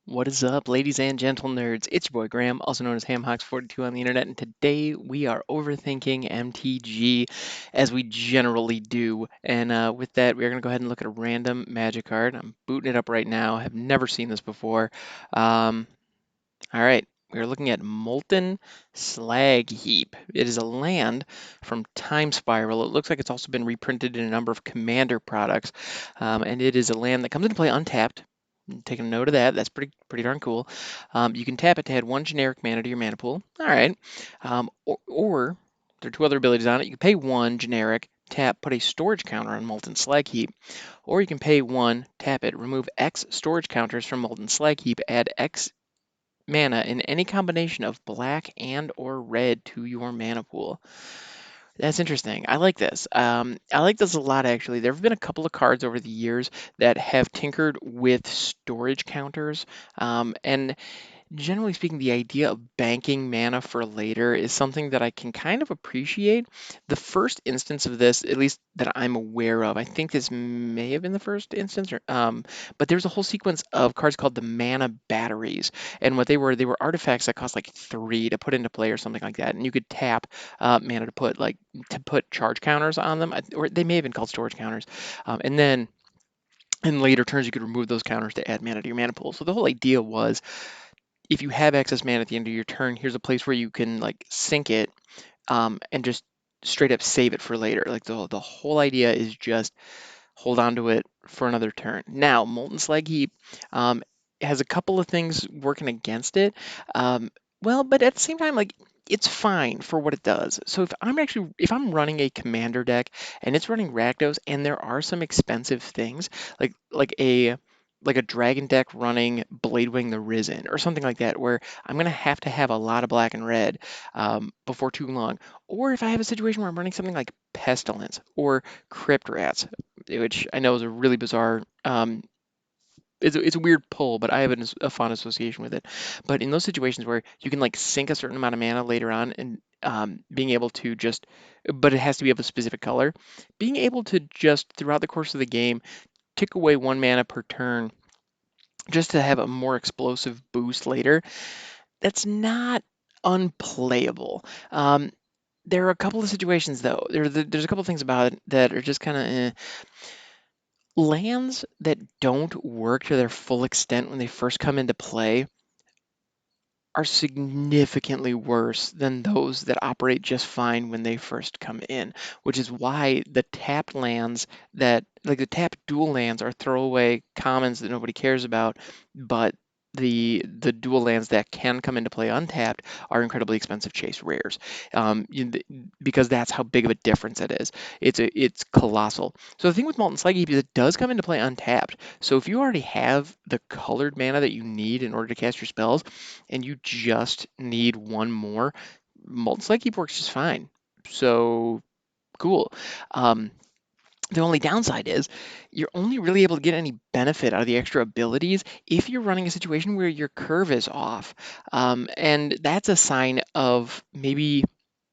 What is up, ladies and gentle nerds? It's your boy Graham, also known as HamHawks42 on the internet, and today we are overthinking MTG as we generally do. And with that, we're going to go ahead and look at a random magic card. I'm booting it up right now. I have never seen this before. Um, all right, we're looking at Molten Slag Heap. It is a land from Time Spiral. It looks like it's also been reprinted in a number of Commander products, and it is a land that comes into play untapped. Take a note of that. That's pretty darn cool. You can tap it to add one generic mana to your mana pool. All right. Or there are two other abilities on it. You can pay one generic, tap, put a storage counter on Molten Slag Heap, or you can pay one, tap it, remove X storage counters from Molten Slag Heap, add X mana in any combination of black and or red to your mana pool. That's interesting. I like this. I like this a lot, actually. There have been a couple of cards over the years that have tinkered with storage counters, and generally speaking, the idea of banking mana for later is something that I can kind of appreciate. The first instance of this, at least that I'm aware of, I think this may have been the first instance, but there's a whole sequence of cards called the mana batteries, and what they were artifacts that cost like three to put into play or something like that, and you could tap mana to put charge counters on them, or they may have been called storage counters, and then in later turns you could remove those counters to add mana to your mana pool. So the whole idea was if you have excess mana at the end of your turn, here's a place where you can like sink it and just straight up save it for later. Like the whole idea is just hold on to it for another turn. Now, Molten Slag Heap um, has a couple of things working against it. Um, well, but at the same time, like it's fine for what it does. So if I'm running a commander deck and it's running Rakdos and there are some expensive things like a dragon deck running Bladewing the Risen or something like that, where I'm gonna have to have a lot of black and red before too long. Or if I have a situation where I'm running something like Pestilence or Crypt Rats, which I know is a really bizarre, it's a weird pull, but I have a fond association with it. But in those situations where you can like sink a certain amount of mana later on and being able to just, but it has to be of a specific color, being able to just throughout the course of the game tick away one mana per turn just to have a more explosive boost later, that's not unplayable. There are a couple of situations though. There's a couple of things about it that are just kind of lands that don't work to their full extent when they first come into play are significantly worse than those that operate just fine when they first come in, which is why the tapped lands that like the tapped dual lands are throwaway commons that nobody cares about, but the dual lands that can come into play untapped are incredibly expensive chase rares, because that's how big of a difference it is. It's colossal. So the thing with Molten Slag Heap is it does come into play untapped. So if you already have the colored mana that you need in order to cast your spells, and you just need one more, Molten Slag Keep works just fine. So cool. Um, the only downside is you're only really able to get any benefit out of the extra abilities if you're running a situation where your curve is off. And that's a sign of maybe,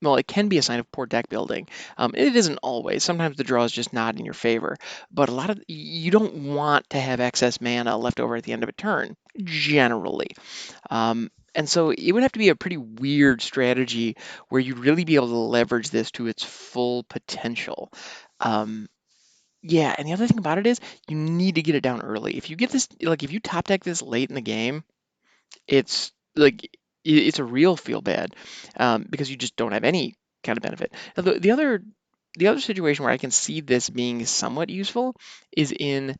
well, it can be a sign of poor deck building. It isn't always. Sometimes the draw is just not in your favor. But a lot of you don't want to have excess mana left over at the end of a turn, generally. And so it would have to be a pretty weird strategy where you'd really be able to leverage this to its full potential. Um, yeah, and the other thing about it is you need to get it down early. If you get this, like if you top deck this late in the game, it's like it's a real feel bad, because you just don't have any kind of benefit. Now, the other situation where I can see this being somewhat useful is in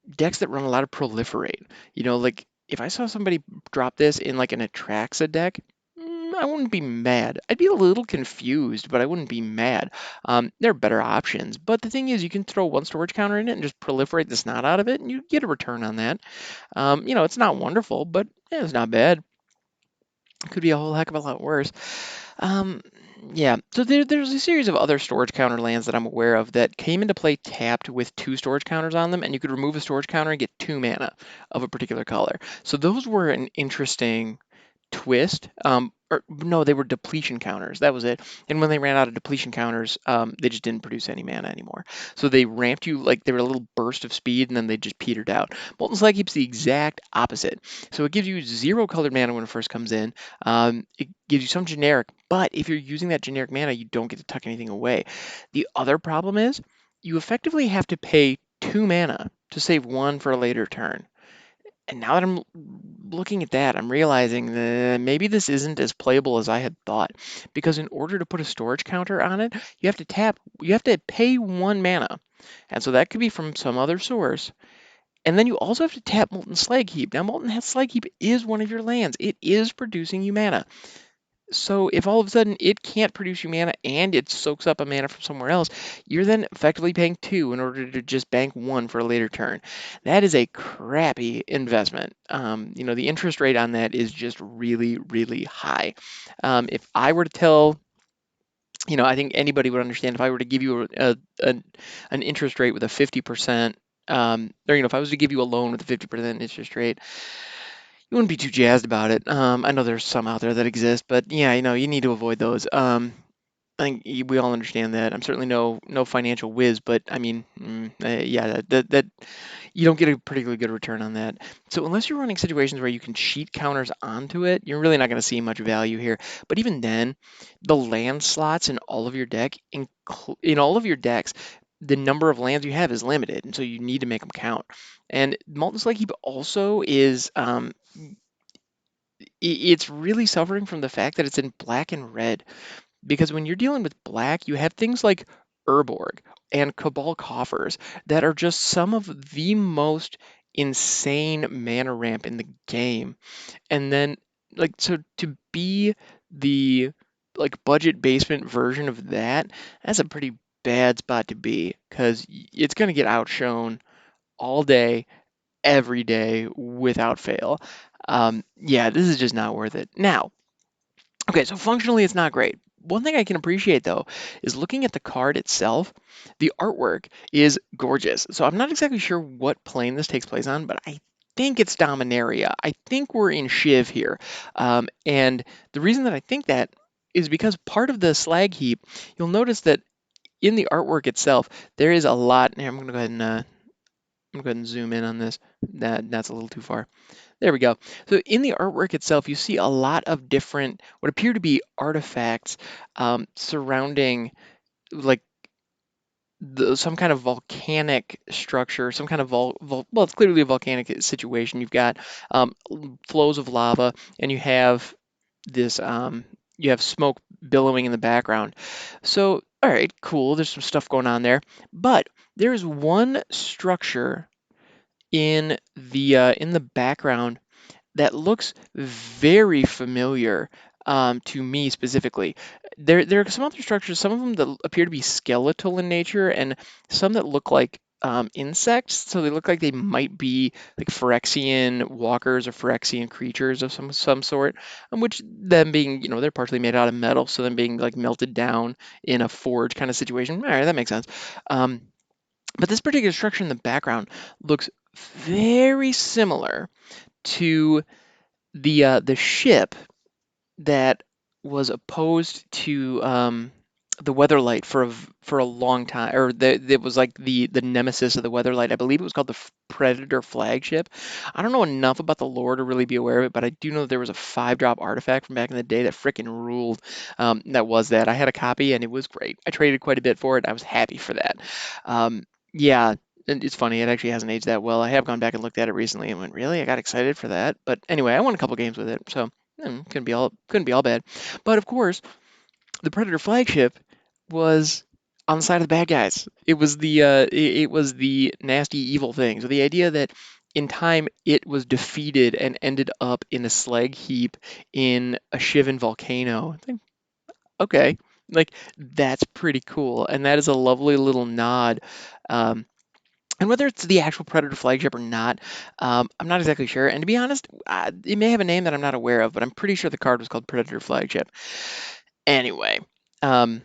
decks that run a lot of proliferate. Like if I saw somebody drop this in like an Atraxa deck, I wouldn't be mad. I'd be a little confused, but I wouldn't be mad. There are better options, but the thing is, you can throw one storage counter in it and just proliferate the snot out of it, and you get a return on that. It's not wonderful, but yeah, it's not bad. It could be a whole heck of a lot worse. Um, yeah, so there's a series of other storage counter lands that I'm aware of that came into play tapped with two storage counters on them, and you could remove a storage counter and get two mana of a particular color. So those were an interesting twist. or no, they were depletion counters. That was it. And when they ran out of depletion counters, they just didn't produce any mana anymore. So they ramped you like they were a little burst of speed, and then they just petered out. Molten Slag keeps the exact opposite. So it gives you 0 colored mana when it first comes in. It gives you some generic, but if you're using that generic mana, you don't get to tuck anything away. The other problem is you effectively have to pay 2 mana to save 1 for a later turn. And now that I'm looking at that, I'm realizing that maybe this isn't as playable as I had thought. Because in order to put a storage counter on it, you have to pay 1 mana. And so that could be from some other source. And then you also have to tap Molten Slag Heap. Now, Molten Slag Heap is one of your lands. It is producing you mana. So if all of a sudden it can't produce you mana and it soaks up a mana from somewhere else, you're then effectively paying 2 in order to just bank 1 for a later turn. That is a crappy investment. The interest rate on that is just really, really high. If I were to tell, I think anybody would understand if I were to give you an interest rate with a 50%, or if I was to give you a loan with a 50% interest rate, you wouldn't be too jazzed about it. I know there's some out there that exist, but yeah, you need to avoid those. I think we all understand that. I'm certainly no financial whiz, but I mean, yeah, that you don't get a particularly good return on that. So unless you're running situations where you can cheat counters onto it, you're really not going to see much value here. But even then, the land slots in all of your in all of your decks, the number of lands you have is limited, and so you need to make them count. And Molten Slag Heap also is it's really suffering from the fact that it's in black and red. Because when you're dealing with black, you have things like Urborg and Cabal Coffers that are just some of the most insane mana ramp in the game. And then, like, so to be the like budget basement version of that, that's a pretty bad spot to be because it's going to get outshone all day, every day, without fail. Yeah, this is just not worth it. Now, okay, so functionally it's not great. One thing I can appreciate though is looking at the card itself. The artwork is gorgeous. So I'm not exactly sure what plane this takes place on, but I think it's Dominaria. I think we're in Shiv here. And the reason that I think that is because part of the slag heap, you'll notice that in the artwork itself, there is a lot. Here, I'm gonna go ahead and zoom in on this. That's a little too far. There we go. So in the artwork itself, you see a lot of different, what appear to be artifacts surrounding like some kind of volcanic structure, some kind of well, it's clearly a volcanic situation. You've got flows of lava, and you have smoke billowing in the background. So, all right, cool. There's some stuff going on there, but there's one structure in the background that looks very familiar to me specifically. There are some other structures, some of them that appear to be skeletal in nature, and some that look like insects. So they look like they might be like Phyrexian walkers or Phyrexian creatures of some sort. Which them being, they're partially made out of metal, so them being like melted down in a forge kind of situation. All right, that makes sense. Um, but this particular structure in the background looks very similar to the ship that was opposed to the Weatherlight for a long time, or that was like the nemesis of the Weatherlight. I believe it was called the Predator flagship. I don't know enough about the lore to really be aware of it, but I do know that there was a 5-drop artifact from back in the day that frickin' ruled. That was that. I had a copy and it was great. I traded quite a bit for it. I was happy for that. Yeah. And it's funny, it actually hasn't aged that well. I have gone back and looked at it recently and went, really? I got excited for that. But anyway, I won a couple games with it, so couldn't be all bad. But of course, the Predator flagship was on the side of the bad guys. It was the nasty evil thing. So the idea that in time it was defeated and ended up in a slag heap in a Shivan volcano. I think, okay, like that's pretty cool, and that is a lovely little nod. Um, and whether it's the actual Predator flagship or not, I'm not exactly sure. And to be honest, it may have a name that I'm not aware of, but I'm pretty sure the card was called Predator flagship. Anyway, um,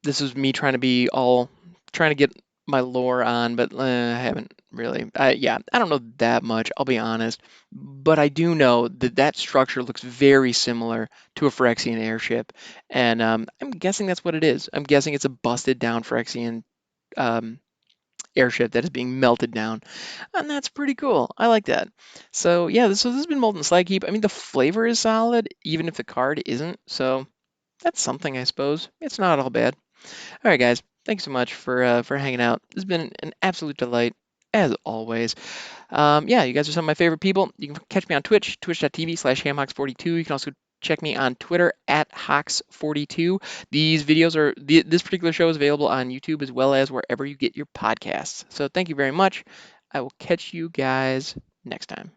this is me trying to get my lore on, but I haven't really. Yeah, I don't know that much, I'll be honest. But I do know that that structure looks very similar to a Phyrexian airship, and I'm guessing that's what it is. I'm guessing it's a busted down Phyrexian um, airship that is being melted down, and that's pretty cool. I like that. So yeah, so this has been Molten Slag Heap. I mean, the flavor is solid, even if the card isn't. So that's something, I suppose. It's not all bad. All right, guys. Thanks so much for hanging out. This has been an absolute delight, as always. Yeah, you guys are some of my favorite people. You can catch me on Twitch, twitch.tv/hamhawks42. You can also check me on Twitter at Hawks42. These videos are this particular show is available on YouTube as well as wherever you get your podcasts. So thank you very much. I will catch you guys next time.